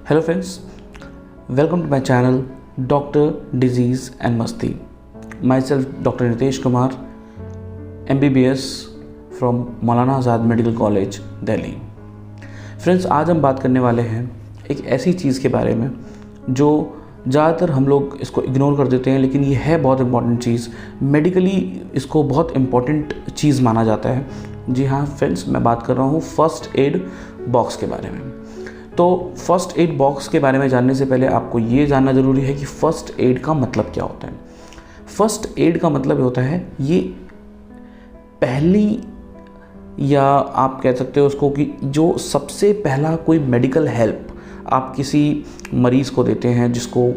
Hello friends, welcome to my channel Doctor Disease and Masti. Myself Dr. Nitesh Kumar, MBBS from Maulana Azad medical college Delhi. Friends, आज हम बात करने वाले हैं एक ऐसी चीज़ के बारे में जो ज़्यादातर हम लोग इसको इग्नोर कर देते हैं, लेकिन ये है बहुत इंपॉर्टेंट चीज़। मेडिकली इसको बहुत इंपॉर्टेंट चीज़ माना जाता है। जी हाँ फ्रेंड्स, मैं बात कर रहा हूँ फर्स्ट एड बॉक्स के बारे में। तो फर्स्ट एड बॉक्स के बारे में जानने से पहले आपको ये जानना ज़रूरी है कि फ़र्स्ट एड का मतलब क्या होता है। फर्स्ट एड का मतलब होता है ये पहली, या आप कह सकते हो उसको कि जो सबसे पहला कोई मेडिकल हेल्प आप किसी मरीज़ को देते हैं, जिसको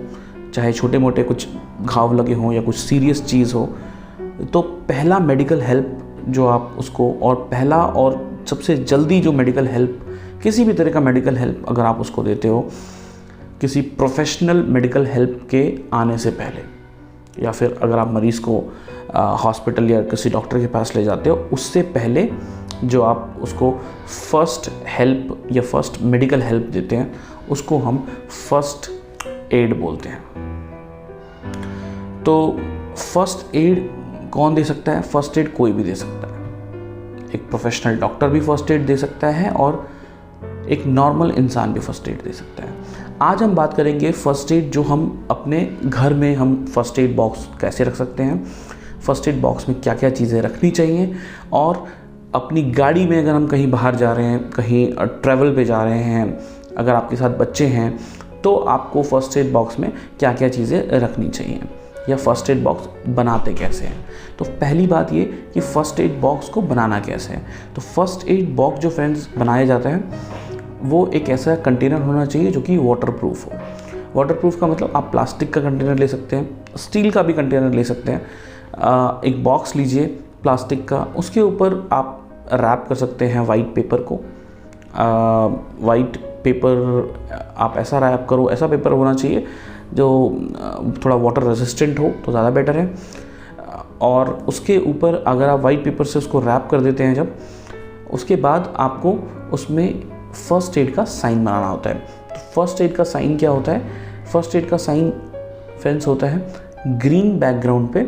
चाहे छोटे मोटे कुछ घाव लगे हों या कुछ सीरियस चीज़ हो, तो पहला मेडिकल हेल्प जो आप उसको, और पहला और सबसे जल्दी जो मेडिकल हेल्प, किसी भी तरह का मेडिकल हेल्प अगर आप उसको देते हो किसी प्रोफेशनल मेडिकल हेल्प के आने से पहले, या फिर अगर आप मरीज़ को हॉस्पिटल या किसी डॉक्टर के पास ले जाते हो उससे पहले जो आप उसको फर्स्ट हेल्प या फर्स्ट मेडिकल हेल्प देते हैं, उसको हम फर्स्ट एड बोलते हैं। तो फर्स्ट एड कौन दे सकता है? फर्स्ट एड कोई भी दे सकता है। एक प्रोफेशनल डॉक्टर भी फर्स्ट एड दे सकता है और एक नॉर्मल इंसान भी फर्स्ट एड दे सकता है। आज हम बात करेंगे फर्स्ट एड जो हम अपने घर में हम फर्स्ट एड बॉक्स कैसे रख सकते हैं, फर्स्ट एड बॉक्स में क्या क्या चीज़ें रखनी चाहिए, और अपनी गाड़ी में अगर हम कहीं बाहर जा रहे हैं, कहीं ट्रैवल पे जा रहे हैं, अगर आपके साथ बच्चे हैं, तो आपको फर्स्ट एड बॉक्स में क्या क्या चीज़ें रखनी चाहिए, या फर्स्ट एड बॉक्स बनाते कैसे हैं। तो पहली बात ये कि फ़र्स्ट एड बॉक्स को बनाना कैसे है। तो फर्स्ट एड बॉक्स जो फ्रेंड्स बनाया जाता है वो एक ऐसा कंटेनर होना चाहिए जो कि वाटरप्रूफ हो। वाटरप्रूफ का मतलब आप प्लास्टिक का कंटेनर ले सकते हैं, स्टील का भी कंटेनर ले सकते हैं। एक बॉक्स लीजिए प्लास्टिक का, उसके ऊपर आप रैप कर सकते हैं वाइट पेपर को। वाइट पेपर आप ऐसा रैप करो, ऐसा पेपर होना चाहिए जो थोड़ा वाटर रेजिस्टेंट हो तो ज़्यादा बेटर है। और उसके ऊपर अगर आप वाइट पेपर से उसको रैप कर देते हैं जब, उसके बाद आपको उसमें फर्स्ट एड का साइन बनाना होता है। तो फर्स्ट एड का साइन क्या होता है? फर्स्ट एड का साइन फ्रेंड्स होता है ग्रीन बैकग्राउंड पे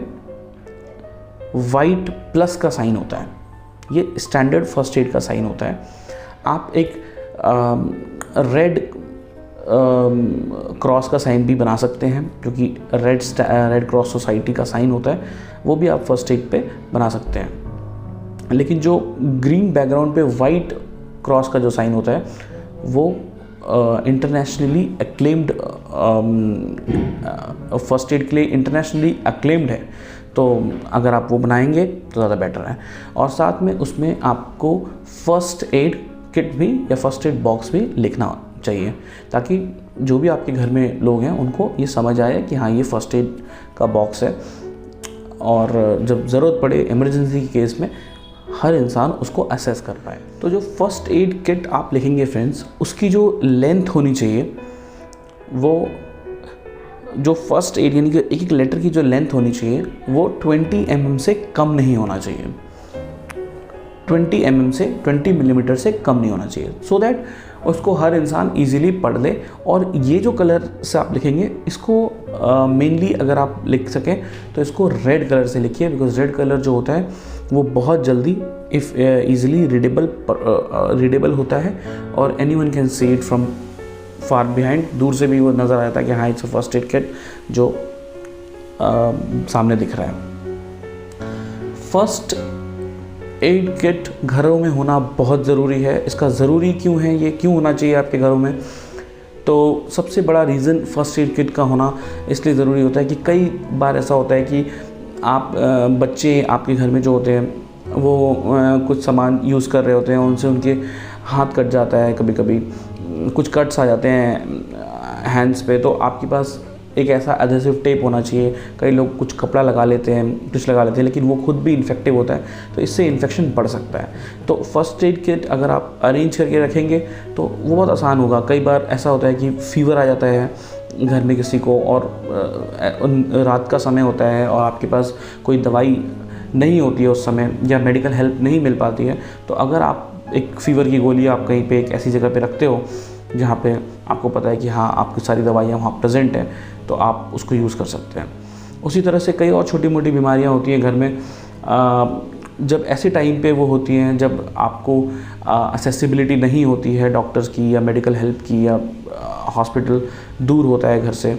वाइट प्लस का साइन होता है। ये स्टैंडर्ड फर्स्ट एड का साइन होता है। आप एक रेड क्रॉस का साइन भी बना सकते हैं, जो कि रेड क्रॉस सोसाइटी का साइन होता है, वो भी आप फर्स्ट एड पे बना सकते हैं। लेकिन जो ग्रीन बैकग्राउंड पे वाइट क्रॉस का जो साइन होता है वो इंटरनेशनली एक्लेम्ड, फर्स्ट एड के लिए इंटरनेशनली एक्लेम्ड है। तो अगर आप वो बनाएंगे तो ज़्यादा बेटर है। और साथ में उसमें आपको फर्स्ट एड किट भी या फर्स्ट एड बॉक्स भी लिखना चाहिए, ताकि जो भी आपके घर में लोग हैं उनको ये समझ आए कि हाँ, ये फर्स्ट एड का बॉक्स है, और जब ज़रूरत पड़े इमरजेंसी के केस में हर इंसान उसको असेस कर पाए। तो जो फर्स्ट एड किट आप लिखेंगे फ्रेंड्स, उसकी जो लेंथ होनी चाहिए, वो जो फर्स्ट एड यानी कि एक एक लेटर की जो लेंथ होनी चाहिए वो 20 mm से कम नहीं होना चाहिए। 20 mm से 20 मिलीमीटर से कम नहीं होना चाहिए, सो दैट उसको हर इंसान इजीली पढ़ ले। और ये जो कलर से आप लिखेंगे, इसको मेनली अगर आप लिख सकें तो इसको रेड कलर से लिखिए, बिकॉज रेड कलर जो होता है वो बहुत जल्दी ईजिली रीडेबल होता है, और any one can see it from far behind. दूर से भी वो नज़र आ जाता है कि हाँ, it's a first aid kit जो सामने दिख रहा है। फर्स्ट एड किट घरों में होना बहुत ज़रूरी है। इसका ज़रूरी क्यों है, ये क्यों होना चाहिए आपके घरों में? तो सबसे बड़ा रीज़न फर्स्ट एड किट का होना इसलिए ज़रूरी होता है कि कई बार ऐसा होता है कि आप बच्चे आपके घर में जो होते हैं वो कुछ सामान यूज़ कर रहे होते हैं, उनसे उनके हाथ कट जाता है, कभी कभी कुछ कट्स आ जाते हैं हैंड्स पे। तो आपके पास एक ऐसा एडहेसिव टेप होना चाहिए। कई लोग कुछ कपड़ा लगा लेते हैं, कुछ लगा लेते हैं, लेकिन वो खुद भी इन्फेक्टिव होता है, तो इससे इन्फेक्शन बढ़ सकता है। तो फर्स्ट एड किट अगर आप अरेंज करके रखेंगे तो वो बहुत आसान होगा। कई बार ऐसा होता है कि फीवर आ जाता है घर में किसी को, और रात का समय होता है और आपके पास कोई दवाई नहीं होती है उस समय, या मेडिकल हेल्प नहीं मिल पाती है। तो अगर आप एक फ़ीवर की गोली आप कहीं पे एक ऐसी जगह पे रखते हो जहाँ पे आपको पता है कि हाँ आपकी सारी दवाइयाँ वहाँ प्रेजेंट हैं, तो आप उसको यूज़ कर सकते हैं। उसी तरह से कई और छोटी मोटी बीमारियाँ होती हैं घर में, जब ऐसे टाइम पे वो होती हैं जब आपको असेसिबिलिटी नहीं होती है डॉक्टर्स की या मेडिकल हेल्प की, या हॉस्पिटल दूर होता है घर से,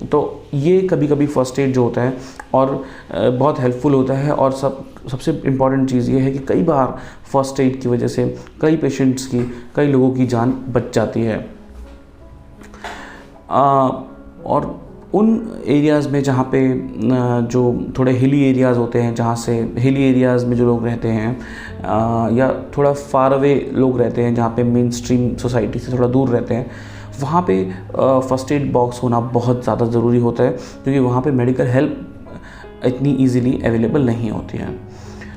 तो ये कभी कभी फ़र्स्ट एड जो होता है और बहुत हेल्पफुल होता है। और सबसे इम्पॉर्टेंट चीज़ ये है कि कई बार फ़र्स्ट एड की वजह से कई पेशेंट्स की, कई लोगों की जान बच जाती है। और उन एरियाज़ में जहाँ पे जो थोड़े हिली एरियाज़ होते हैं, जहाँ से हिली एरियाज़ में जो लोग रहते हैं, या थोड़ा फार अवे लोग रहते हैं, जहाँ पे मेन स्ट्रीम सोसाइटी से थोड़ा दूर रहते हैं, वहाँ पे फ़र्स्ट एड बॉक्स होना बहुत ज़्यादा ज़रूरी होता है, क्योंकि वहाँ पे मेडिकल हेल्प इतनी ईजीली अवेलेबल नहीं होती है।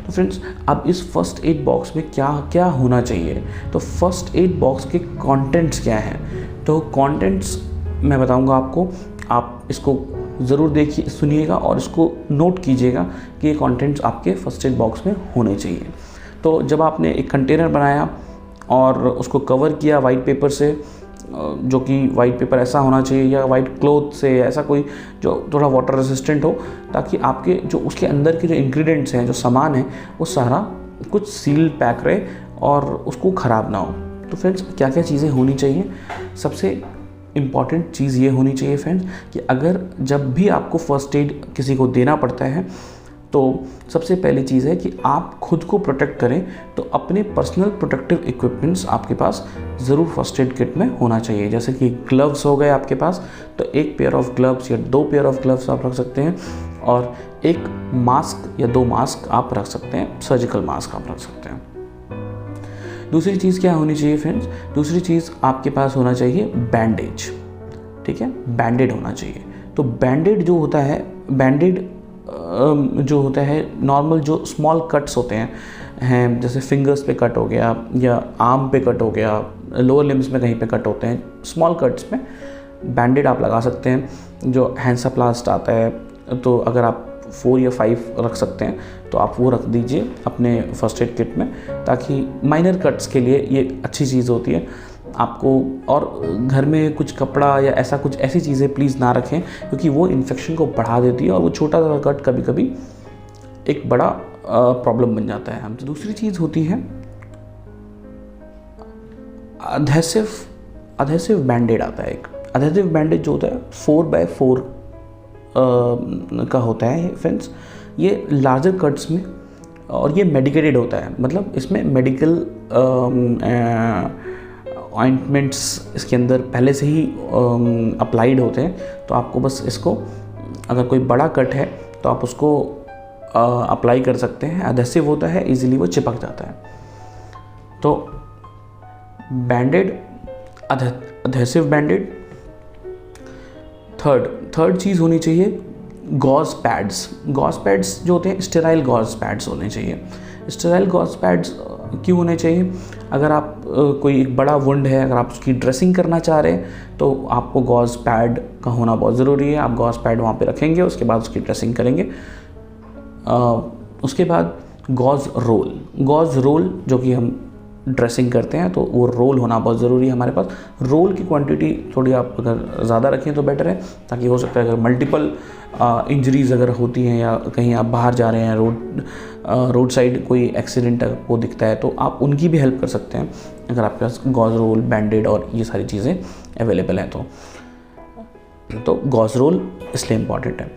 तो फ्रेंड्स, अब इस फ़र्स्ट एड बॉक्स में क्या क्या होना चाहिए, तो फ़र्स्ट एड बॉक्स के कंटेंट्स क्या हैं, तो कंटेंट्स मैं बताऊंगा आपको, आप इसको ज़रूर देखिए, सुनिएगा और इसको नोट कीजिएगा कि ये कंटेंट्स आपके फ़र्स्ट एड बॉक्स में होने चाहिए। तो जब आपने एक कंटेनर बनाया और उसको कवर किया वाइट पेपर से, जो कि वाइट पेपर ऐसा होना चाहिए या वाइट क्लॉथ से, ऐसा कोई जो थोड़ा वाटर रेसिस्टेंट हो, ताकि आपके जो उसके अंदर के जो इंग्रेडिएंट्स हैं, जो सामान है, वो सारा कुछ सील पैक रहे और उसको ख़राब ना हो। तो फ्रेंड्स, क्या क्या चीज़ें होनी चाहिए? सबसे इम्पॉर्टेंट चीज़ ये होनी चाहिए फ्रेंड्स कि अगर जब भी आपको फ़र्स्ट एड किसी को देना पड़ता है, तो सबसे पहली चीज़ है कि आप खुद को प्रोटेक्ट करें, तो अपने पर्सनल प्रोटेक्टिव इक्विपमेंट्स आपके पास ज़रूर फर्स्ट एड किट में होना चाहिए। जैसे कि ग्लव्स हो गए आपके पास, तो एक पेयर ऑफ ग्लव्स या 2 पेयर ऑफ ग्लव्स आप रख सकते हैं, और एक मास्क या 2 मास्क आप रख सकते हैं, सर्जिकल मास्क आप रख सकते हैं। दूसरी चीज़ क्या होनी चाहिए फ्रेंड्स? दूसरी चीज़ आपके पास होना चाहिए बैंडेज। ठीक है, बैंडेड होना चाहिए। तो बैंडेड जो होता है, बैंडेड जो होता है, नॉर्मल जो स्मॉल कट्स होते हैं, जैसे फिंगर्स पे कट हो गया या आर्म पे कट हो गया, लोअर लिम्स में कहीं पे कट होते हैं, स्मॉल कट्स में बैंडेड आप लगा सकते हैं। जो हैंसाप्लास्ट आता है, तो अगर आप 4 या 5 रख सकते हैं, तो आप वो रख दीजिए अपने फर्स्ट एड किट में, ताकि माइनर कट्स के लिए ये अच्छी चीज़ होती है आपको। और घर में कुछ कपड़ा या ऐसा कुछ, ऐसी चीज़ें प्लीज़ ना रखें, क्योंकि वो इन्फेक्शन को बढ़ा देती है और वो छोटा सा कट कभी कभी एक बड़ा प्रॉब्लम बन जाता है। तो दूसरी चीज़ होती है अधेसिव बैंडेड आता है। एक अधेसिव बैंडेड जो होता है 4x4 का होता है फ्रेंड्स। ये लार्जर कट्स में, और ये मेडिकेटेड होता है, मतलब इसमें मेडिकल ऑइंटमेंट्स इसके अंदर पहले से ही अप्लाइड होते हैं। तो आपको बस इसको, अगर कोई बड़ा कट है तो आप उसको अप्लाई कर सकते हैं। अधेसिव होता है, इजीली वो चिपक जाता है। तो बैंडेड, अधेसिव बैंडेड। थर्ड चीज़ होनी चाहिए गॉज पैड्स। गॉज पैड्स जो होते हैं, स्टेराइल गॉज पैड्स होने चाहिए। स्टेराइल गॉज पैड्स क्यों होने चाहिए? अगर आप कोई एक बड़ा वुंड है, अगर आप उसकी ड्रेसिंग करना चाह रहे हैं, तो आपको गॉज पैड का होना बहुत ज़रूरी है। आप गॉज पैड वहाँ पे रखेंगे, उसके बाद उसकी ड्रेसिंग करेंगे। उसके बाद गॉज रोल जो कि हम ड्रेसिंग करते हैं, तो वो रोल होना बहुत ज़रूरी है हमारे पास। रोल की क्वांटिटी थोड़ी आप अगर ज़्यादा रखें तो बेटर है, ताकि हो सकता है अगर मल्टीपल इंजरीज़ अगर होती हैं या कहीं आप बाहर जा रहे हैं, रोड साइड कोई एक्सीडेंट आपको दिखता है, तो आप उनकी भी हेल्प कर सकते हैं अगर आपके पास गॉज रोल, बैंडेड और ये सारी चीज़ें अवेलेबल हैं। तो गॉज रोल इसलिए इम्पॉर्टेंट है।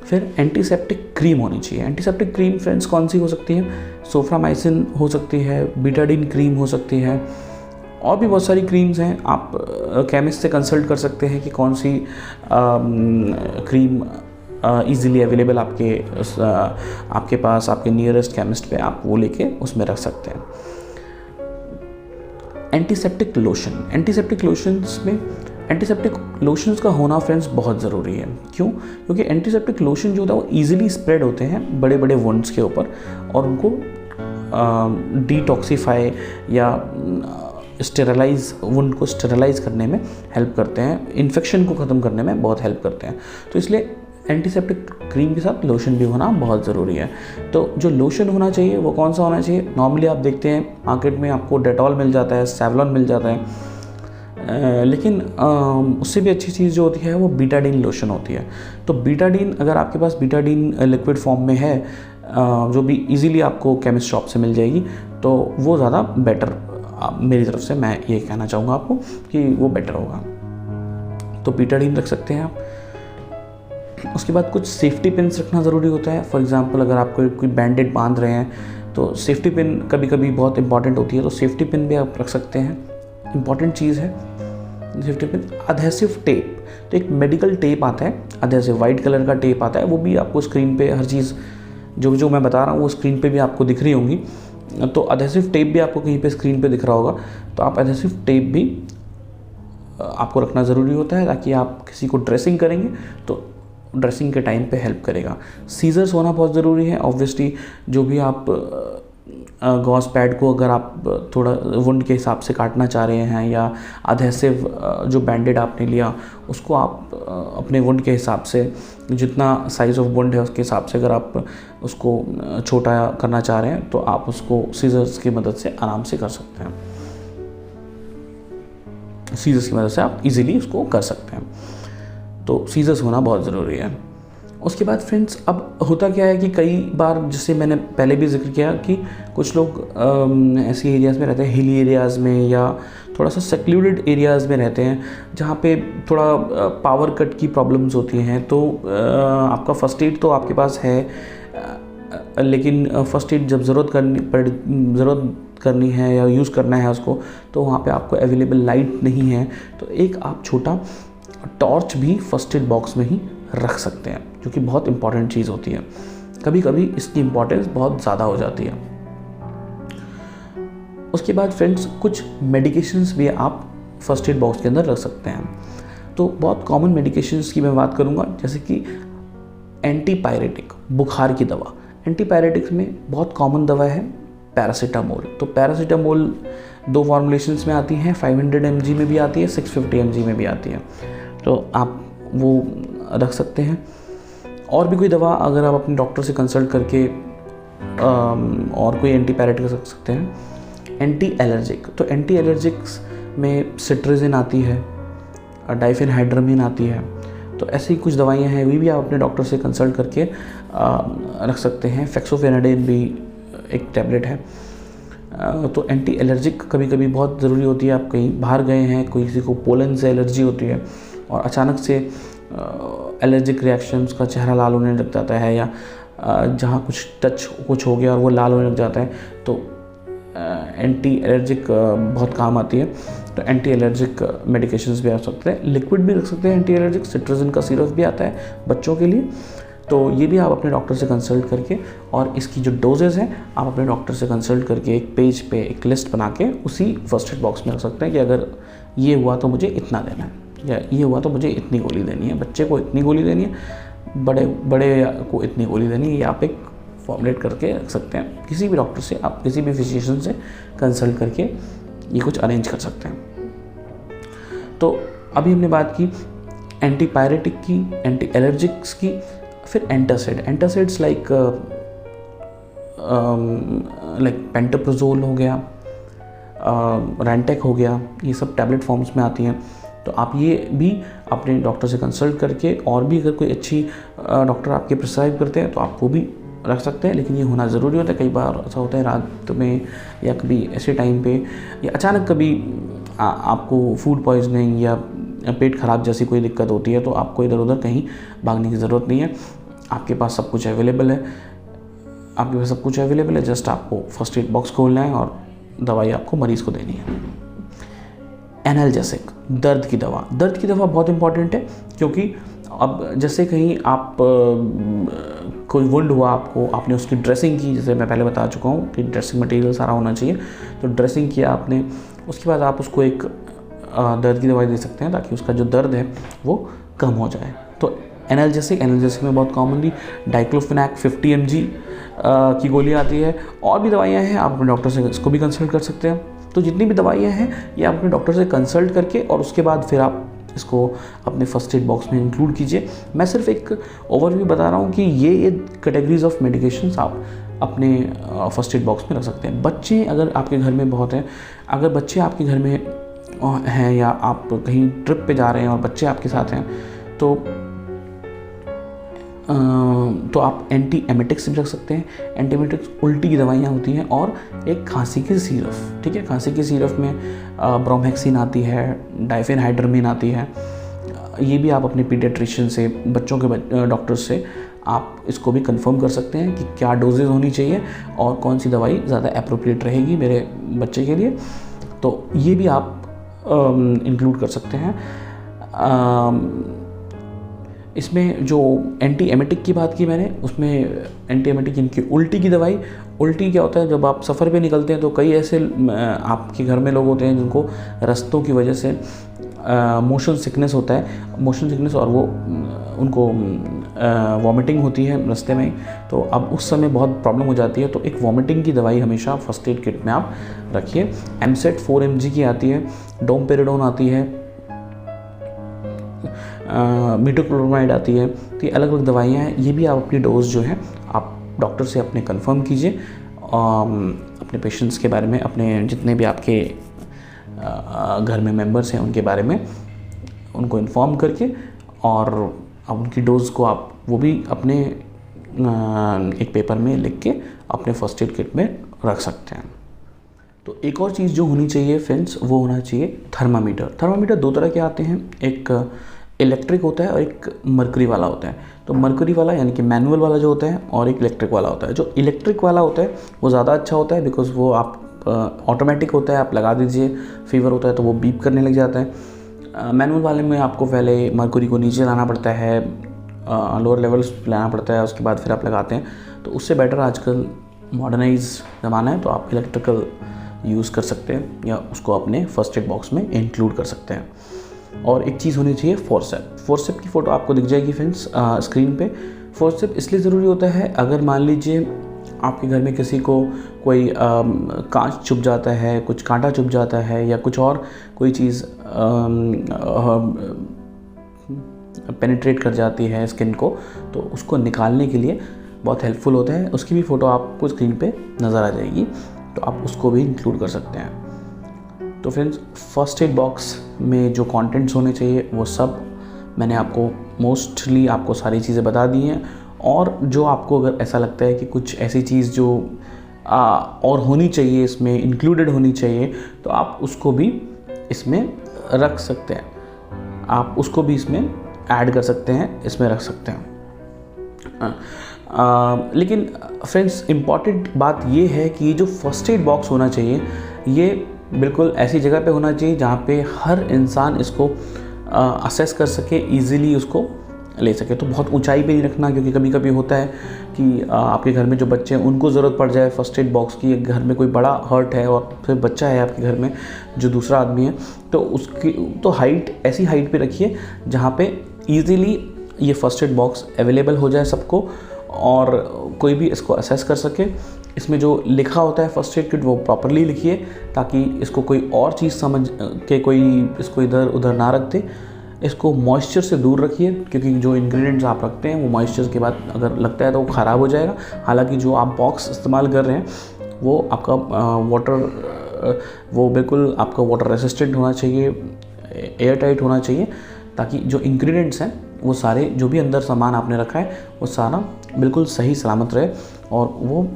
फिर एंटीसेप्टिक क्रीम होनी चाहिए। एंटीसेप्टिक क्रीम फ्रेंड्स कौन सी हो सकती है? सोफ्रामाइसिन हो सकती है, बीटाडीन क्रीम हो सकती है, और भी बहुत सारी क्रीम्स हैं। आप केमिस्ट से कंसल्ट कर सकते हैं कि कौन सी क्रीम ईज़िली अवेलेबल आपके पास, आपके नियरेस्ट केमिस्ट पे आप वो लेके उसमें रख सकते हैं। एंटीसेप्टिक लोशंस का होना फ्रेंड्स बहुत ज़रूरी है। क्यों? क्योंकि एंटीसेप्टिक लोशन जो होता है वो ईजिली स्प्रेड होते हैं बड़े बड़े वुंड्स के ऊपर, और उनको डिटॉक्सीफाई या स्टेरलाइज, वुंड को स्टेरलाइज करने में हेल्प करते हैं, इन्फेक्शन को ख़त्म करने में बहुत हेल्प करते हैं। तो इसलिए एंटीसेप्टिक क्रीम के साथ लोशन भी होना बहुत ज़रूरी है। तो जो लोशन होना चाहिए वो कौन सा होना चाहिए? नॉर्मली आप देखते हैं मार्केट में आपको डेटॉल मिल जाता है, सेवलॉन मिल जाता है, लेकिन उससे भी अच्छी चीज़ जो होती है वो बीटाडीन लोशन होती है। तो बीटाडीन, अगर आपके पास बीटाडीन लिक्विड फॉर्म में है, जो भी इजीली आपको केमिस्ट शॉप से मिल जाएगी, तो वो ज़्यादा बेटर, मेरी तरफ से मैं ये कहना चाहूँगा आपको कि वो बेटर होगा। तो बीटाडीन रख सकते हैं आप। उसके बाद कुछ सेफ्टी पिन्स रखना ज़रूरी होता है। फॉर एग्जांपल अगर आप कोई बैंडेड बांध रहे हैं तो सेफ्टी पिन कभी कभी बहुत इंपॉर्टेंट होती है, तो सेफ्टी पिन भी आप रख सकते हैं, इंपॉर्टेंट चीज़ है सेफ्टी पिन। अधेसिव टेप, तो एक मेडिकल टेप आता है, अधेसिव वाइट कलर का टेप आता है, वो भी आपको स्क्रीन पे हर चीज़ जो मैं बता रहा हूँ वो स्क्रीन पे भी आपको दिख रही होंगी। तो अधेसिव टेप भी आपको कहीं पे स्क्रीन पे दिख रहा होगा, तो आप अधेसिव टेप भी आपको रखना ज़रूरी होता है, ताकि आप किसी को ड्रेसिंग करेंगे तो ड्रेसिंग के टाइम पे हेल्प करेगा। सीजर्स होना बहुत ज़रूरी है। ऑब्वियसली जो भी आप गॉस पैड को अगर आप थोड़ा वुंड के हिसाब से काटना चाह रहे हैं, या अधेसिव जो बैंडेड आपने लिया उसको आप अपने वुंड के हिसाब से, जितना साइज़ ऑफ वुंड है उसके हिसाब से अगर आप उसको छोटा करना चाह रहे हैं तो आप उसको सीजर्स की मदद से आराम से कर सकते हैं। सीजर्स की मदद से आप इजीली उसको कर सकते हैं। तो सीजर्स होना बहुत ज़रूरी है। उसके बाद फ्रेंड्स, अब होता क्या है कि कई बार, जैसे मैंने पहले भी जिक्र किया, कि कुछ लोग ऐसी एरियाज़ में रहते हैं, हिली एरियाज़ में या थोड़ा सा सेक्लूडेड एरियाज़ में रहते हैं, जहाँ पे थोड़ा पावर कट की प्रॉब्लम्स होती हैं। तो आपका फ़र्स्ट एड तो आपके पास है, लेकिन फ़र्स्ट एड जब ज़रूरत करनी है या यूज़ करना है उसको, तो वहाँ पे आपको अवेलेबल लाइट नहीं है, तो एक आप छोटा टॉर्च भी फर्स्ट एड बॉक्स में ही रख सकते हैं, जो कि बहुत इंपॉर्टेंट चीज़ होती है। कभी कभी इसकी इम्पोर्टेंस बहुत ज़्यादा हो जाती है। उसके बाद फ्रेंड्स, कुछ मेडिकेशंस भी आप फर्स्ट एड बॉक्स के अंदर रख सकते हैं। तो बहुत कॉमन मेडिकेशंस की मैं बात करूँगा, जैसे कि एंटीपायरेटिक, बुखार की दवा। एंटीपायरेटिक्स में बहुत कॉमन दवा है पैरासीटामोल। तो पैरासीटामोल 2 फॉर्मुलेशंस में आती हैं, 500 mg में भी आती है, 650 mg में भी आती है, तो आप वो रख सकते हैं। और भी कोई दवा अगर आप अपने डॉक्टर से कंसल्ट करके और कोई एंटीपायरेटिक रख सकते हैं। एंटी एलर्जिक, तो एंटी एलर्जिक्स में सिट्राजिन आती है, डाइफेनहाइड्रामिन आती है, तो ऐसी कुछ दवाइयाँ हैं, वे भी आप अपने डॉक्टर से कंसल्ट करके रख सकते हैं। फेक्सोफेनाडिन भी एक टैबलेट है। तो एंटी एलर्जिक कभी कभी बहुत ज़रूरी होती है। आप कहीं बाहर गए हैं, कोई किसी को पोलन से एलर्जी होती है और अचानक से एलर्जिक रिएक्शंस का चेहरा लाल होने लग जाता है, या जहाँ कुछ हो गया और वो लाल होने लग जाता है, तो एंटी एलर्जिक बहुत काम आती है। तो एंटी एलर्जिक मेडिकेशंस भी आ सकते हैं, लिक्विड भी रख सकते हैं एंटी एलर्जिक। सिट्राजिन का सिरप भी आता है बच्चों के लिए, तो ये भी आप अपने डॉक्टर से कंसल्ट करके, और इसकी जो डोजेज़ हैं आप अपने डॉक्टर से कंसल्ट करके एक पेज पे एक लिस्ट बना के उसी फर्स्ट एड बॉक्स में रख सकते हैं कि अगर ये हुआ तो मुझे इतना देना है, या ये हुआ तो मुझे इतनी गोली देनी है, बच्चे को इतनी गोली देनी है, बड़े को इतनी गोली देनी है। ये आप एक फॉर्मुलेट करके रख सकते हैं। किसी भी डॉक्टर से, आप किसी भी फिजिशियन से कंसल्ट करके ये कुछ अरेंज कर सकते हैं। तो अभी हमने बात की एंटीपायरेटिक की, एंटी एलर्जिक्स की, फिर एंटासिड्स लाइक पेंटोप्रोजोल हो गया, रैंटेक हो गया, ये सब टैबलेट फॉर्म्स में आती हैं। तो आप ये भी अपने डॉक्टर से कंसल्ट करके, और भी अगर कोई अच्छी डॉक्टर आपके प्रिस्क्राइब करते हैं तो आप वो भी रख सकते हैं, लेकिन ये होना ज़रूरी होता है। कई बार ऐसा होता है रात में या कभी ऐसे टाइम पे, या अचानक कभी आपको फूड पॉइजनिंग या पेट खराब जैसी कोई दिक्कत होती है, तो आपको इधर उधर कहीं भागने की ज़रूरत नहीं है। आपके पास सब कुछ अवेलेबल है, जस्ट आपको फर्स्ट एड बॉक्स खोलना है और दवाई आपको मरीज़ को देनी है। एनाल्जेसिक, दर्द की दवा बहुत इंपॉर्टेंट है, क्योंकि अब जैसे कहीं आप कोई वुंड हुआ आपको, आपने उसकी ड्रेसिंग की, जैसे मैं पहले बता चुका हूँ कि ड्रेसिंग मटेरियल सारा होना चाहिए, तो ड्रेसिंग किया आपने, उसके बाद आप उसको एक दर्द की दवाई दे सकते हैं ताकि उसका जो दर्द है वो कम हो जाए। तो एनाल्जेसिक में बहुत कॉमनली डाइक्लोफेनाक 50 mg की गोली आती है। और भी दवाइयाँ हैं, आप अपने डॉक्टर से इसको भी कंसल्ट कर सकते हैं। तो जितनी भी दवाइयाँ हैं ये आप अपने डॉक्टर से कंसल्ट करके, और उसके बाद फिर आप इसको अपने फर्स्ट एड बॉक्स में इंक्लूड कीजिए। मैं सिर्फ एक ओवरव्यू बता रहा हूँ कि ये कैटेगरीज ऑफ मेडिकेशंस आप अपने फर्स्ट एड बॉक्स में रख सकते हैं। बच्चे अगर आपके घर में बहुत हैं, अगर बच्चे आपके घर में हैं या आप कहीं ट्रिप पे जा रहे हैं और बच्चे आपके साथ हैं तो आप एंटी एमेटिक्स भी रख सकते हैं। एंटी एमेटिक्स उल्टी की दवाइयाँ होती हैं, और एक खांसी की सिरप, ठीक है। खांसी की सिरप में ब्रोमेक्सिन आती है, डाइफेनहाइड्रामीन आती है। ये भी आप अपने पीडियाट्रिशियन से, बच्चों के डॉक्टर से आप इसको भी कंफर्म कर सकते हैं कि क्या डोजेज होनी चाहिए और कौन सी दवाई ज़्यादा एप्रोप्रिएट रहेगी मेरे बच्चे के लिए। तो ये भी आप इंक्लूड कर सकते हैं। इसमें जो एंटी एमेटिक की बात की मैंने, उसमें एंटी एमेटिक इनकी उल्टी की दवाई। उल्टी क्या होता है, जब आप सफ़र पे निकलते हैं तो कई ऐसे आपके घर में लोग होते हैं जिनको रास्तों की वजह से मोशन सिकनेस होता है, मोशन सिकनेस, और वो उनको वॉमिटिंग होती है रास्ते में। तो अब उस समय बहुत प्रॉब्लम हो जाती है, तो एक वॉमिटिंग की दवाई हमेशा फर्स्ट एड किट में आप रखिए। एमसेट 4 mg की आती है, डोमपेरिडोन आती है, मीटोक्लोप्रामाइड आती है। तो ये अलग अलग दवाइयाँ हैं। ये भी आप अपनी डोज जो है आप डॉक्टर से अपने कंफर्म कीजिए, अपने पेशेंट्स के बारे में, अपने जितने भी आपके घर में मेंबर्स हैं उनके बारे में उनको इन्फॉर्म करके, और अब उनकी डोज़ को आप वो भी अपने एक पेपर में लिख के अपने फर्स्ट एड किट में रख सकते हैं। तो एक और चीज़ जो होनी चाहिए फ्रेंड्स, वो होना चाहिए थर्मामीटर। थर्मामीटर 2 तरह के आते हैं, एक इलेक्ट्रिक होता है और एक मरकरी वाला होता है। तो मरकरी वाला यानी कि मैनुअल वाला जो होता है, और एक इलेक्ट्रिक वाला होता है। जो इलेक्ट्रिक वाला होता है वो ज़्यादा अच्छा होता है, बिकॉज़ वो आप ऑटोमेटिक होता है, आप लगा दीजिए, फीवर होता है तो वो बीप करने लग जाता है। मैनुअल वाले में आपको पहले मरकरी को नीचे लाना पड़ता है, लोअर लेवल्स लाना पड़ता है, उसके बाद फिर आप लगाते हैं। तो उससे बेटर आजकल मॉडर्नाइज ज़माना है, तो आप इलेक्ट्रिकल यूज़ कर सकते हैं या उसको अपने फर्स्ट एड बॉक्स में इंक्लूड कर सकते हैं। और एक चीज़ होनी चाहिए फोर्सेप। फोर्सेप की फ़ोटो आपको दिख जाएगी फ्रेंड्स स्क्रीन पे। फोर्सेप इसलिए ज़रूरी होता है, अगर मान लीजिए आपके घर में किसी को कोई कांच चुभ जाता है, कुछ कांटा चुभ जाता है, या कुछ और कोई चीज़ पेनिट्रेट कर जाती है स्किन को, तो उसको निकालने के लिए बहुत हेल्पफुल होता है। उसकी भी फ़ोटो आपको स्क्रीन पे नज़र आ जाएगी, तो आप उसको भी इंक्लूड कर सकते हैं। तो फ्रेंड्स, फर्स्ट एड बॉक्स में जो कंटेंट्स होने चाहिए वो सब मैंने आपको मोस्टली आपको सारी चीज़ें बता दी हैं। और जो आपको अगर ऐसा लगता है कि कुछ ऐसी चीज़ जो और होनी चाहिए, इसमें इंक्लूडेड होनी चाहिए, तो आप उसको भी इसमें रख सकते हैं, आप उसको भी इसमें ऐड कर सकते हैं, इसमें रख सकते हैं। लेकिन फ्रेंड्स, इम्पॉर्टेंट बात ये है कि ये जो फर्स्ट एड बॉक्स होना चाहिए, ये बिल्कुल ऐसी जगह पे होना चाहिए जहाँ पे हर इंसान इसको असेस कर सके, इजीली उसको ले सके। तो बहुत ऊंचाई पे नहीं रखना, क्योंकि कभी कभी होता है कि आपके घर में जो बच्चे हैं उनको ज़रूरत पड़ जाए फर्स्ट एड बॉक्स की, घर में कोई बड़ा हर्ट है और फिर बच्चा है आपके घर में जो दूसरा आदमी है, तो उसकी तो हाइट ऐसी हाइट पे रखिए जहाँ पे ईज़िली ये फर्स्ट एड बॉक्स अवेलेबल हो जाए सबको, और कोई भी इसको असेस कर सके। इसमें जो लिखा होता है फर्स्ट एड किट वो प्रॉपरली लिखिए, ताकि इसको कोई और चीज़ समझ के कोई इसको इधर उधर ना रख दे। इसको मॉइस्चर से दूर रखिए, क्योंकि जो इंग्रेडिएंट्स आप रखते हैं वो मॉइस्चर के बाद अगर लगता है तो वो ख़राब हो जाएगा। हालांकि जो आप बॉक्स इस्तेमाल कर रहे हैं वो आपका वो बिल्कुल आपका वाटर रेसिस्टेंट होना चाहिए, एयर टाइट होना चाहिए, ताकि जो इंग्रेडिएंट्स हैं वो सारे, जो भी अंदर सामान आपने रखा है वो सारा बिल्कुल सही सलामत रहे और वो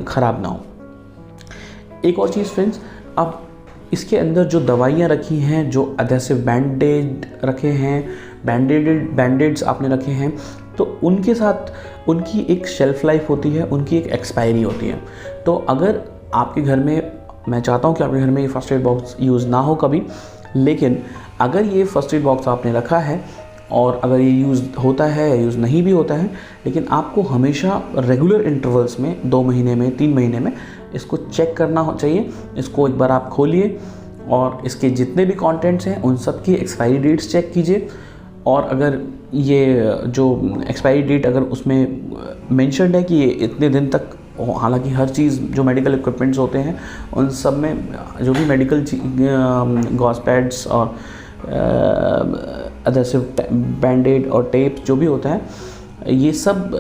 ख़राब ना हो। एक और चीज़ फ्रेंड्स, अब इसके अंदर जो दवाइयाँ रखी हैं, जो एडहेसिव बैंडेड रखे हैं, बैंडेड्स आपने रखे हैं, तो उनके साथ उनकी एक शेल्फ़ लाइफ होती है, उनकी एक एक्सपायरी होती है। तो अगर आपके घर में, मैं चाहता हूँ कि आपके घर में ये फर्स्ट एड बॉक्स यूज़ ना हो कभी, लेकिन अगर ये फर्स्ट एड बॉक्स आपने रखा है और अगर ये यूज़ होता है या यूज़ नहीं भी होता है, लेकिन आपको हमेशा रेगुलर इंटरवल्स में 2 महीने में 3 महीने में इसको चेक करना चाहिए। इसको एक बार आप खोलिए और इसके जितने भी कंटेंट्स हैं उन सब की एक्सपायरी डेट्स चेक कीजिए। और अगर ये जो एक्सपायरी डेट अगर उसमें मेंशन्ड है कि ये इतने दिन तक, हालांकि हर चीज़ जो मेडिकल इक्विपमेंट्स होते हैं उन सब में जो भी मेडिकल गॉज पैड्स और एडहेसिव बैंडेड और टेप जो भी होता है, ये सब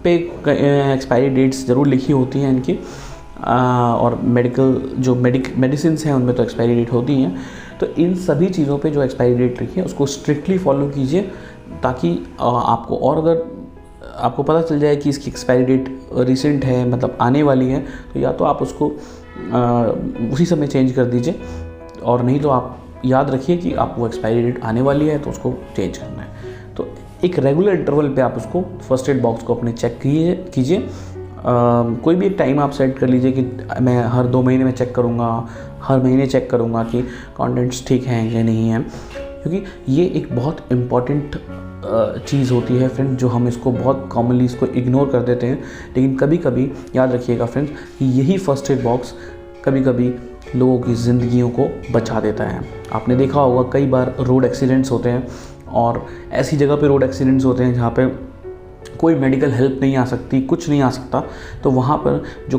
पे एक्सपायरी डेट्स ज़रूर लिखी होती हैं इनकी। और मेडिकल जो मेडिसिन्स हैं उनमें तो एक्सपायरी डेट होती हैं। तो इन सभी चीज़ों पे जो एक्सपायरी डेट लिखी है उसको स्ट्रिक्टली फॉलो कीजिए, ताकि आपको, और अगर आपको पता चल जाए कि इसकी एक्सपायरी डेट रिसेंट है, मतलब आने वाली है, तो या तो आप उसको उसी समय चेंज कर दीजिए, और नहीं तो आप याद रखिए कि आपको एक्सपायरी डेट आने वाली है तो उसको चेंज करना है। तो एक रेगुलर इंटरवल पे आप उसको फर्स्ट एड बॉक्स को अपने चेक कीजिए। कोई भी एक टाइम आप सेट कर लीजिए कि मैं हर 2 महीने में चेक करूँगा, हर महीने चेक करूँगा कि कंटेंट्स ठीक हैं या नहीं हैं, क्योंकि ये एक बहुत इम्पॉर्टेंट चीज़ होती है फ्रेंड्स, जो हम इसको बहुत कॉमनली इसको इग्नोर कर देते हैं। लेकिन कभी कभी याद रखिएगा फ्रेंड्स कि यही फर्स्ट एड बॉक्स कभी कभी लोगों की ज़िंदगियों को बचा देता है। आपने देखा होगा कई बार रोड एक्सीडेंट्स होते हैं, और ऐसी जगह पे रोड एक्सीडेंट्स होते हैं जहाँ पे कोई मेडिकल हेल्प नहीं आ सकती, कुछ नहीं आ सकता, तो वहाँ पर जो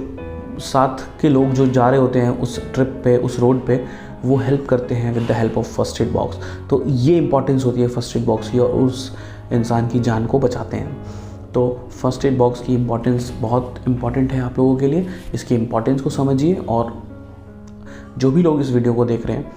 साथ के लोग जो जा रहे होते हैं उस ट्रिप पे, उस रोड पे, वो हेल्प करते हैं with the help of first aid box. तो ये इंपॉर्टेंस होती है फर्स्ट एड बॉक्स की, और उस इंसान की जान को बचाते हैं। तो फर्स्ट एड बॉक्स की इम्पॉर्टेंस बहुत इम्पॉर्टेंट है आप लोगों के लिए। इसकी इम्पॉर्टेंस को समझिए, और जो भी लोग इस वीडियो को देख रहे हैं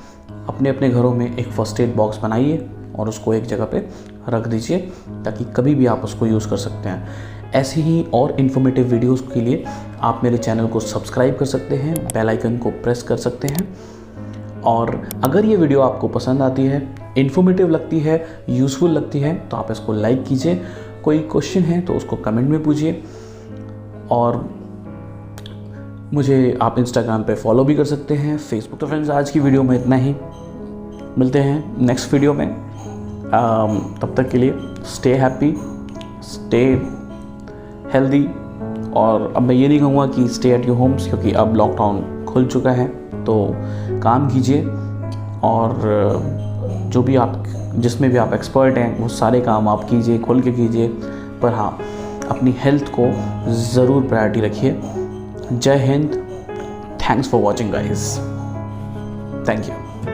अपने अपने घरों में एक फ़र्स्ट एड बॉक्स बनाइए और उसको एक जगह पे रख दीजिए, ताकि कभी भी आप उसको यूज़ कर सकते हैं। ऐसी ही और इन्फॉर्मेटिव वीडियोस के लिए आप मेरे चैनल को सब्सक्राइब कर सकते हैं, बेल आइकन को प्रेस कर सकते हैं। और अगर ये वीडियो आपको पसंद आती है, इन्फॉर्मेटिव लगती है, यूज़फुल लगती है, तो आप इसको लाइक कीजिए। कोई क्वेश्चन है तो उसको कमेंट में पूछिए, और मुझे आप इंस्टाग्राम पे फॉलो भी कर सकते हैं, फेसबुक। तो फ्रेंड्स, आज की वीडियो में इतना ही, मिलते हैं नेक्स्ट वीडियो में। तब तक के लिए स्टे हैप्पी, स्टे हेल्दी, और अब मैं ये नहीं कहूँगा कि स्टे एट योर होम्स, क्योंकि अब लॉकडाउन खुल चुका है, तो काम कीजिए, और जो भी आप, जिसमें भी आप एक्सपर्ट हैं, वो सारे काम आप कीजिए, खोल के कीजिए, पर हाँ, अपनी हेल्थ को ज़रूर प्रायोरिटी रखिए। जय Hind, thanks for watching guys, thank you.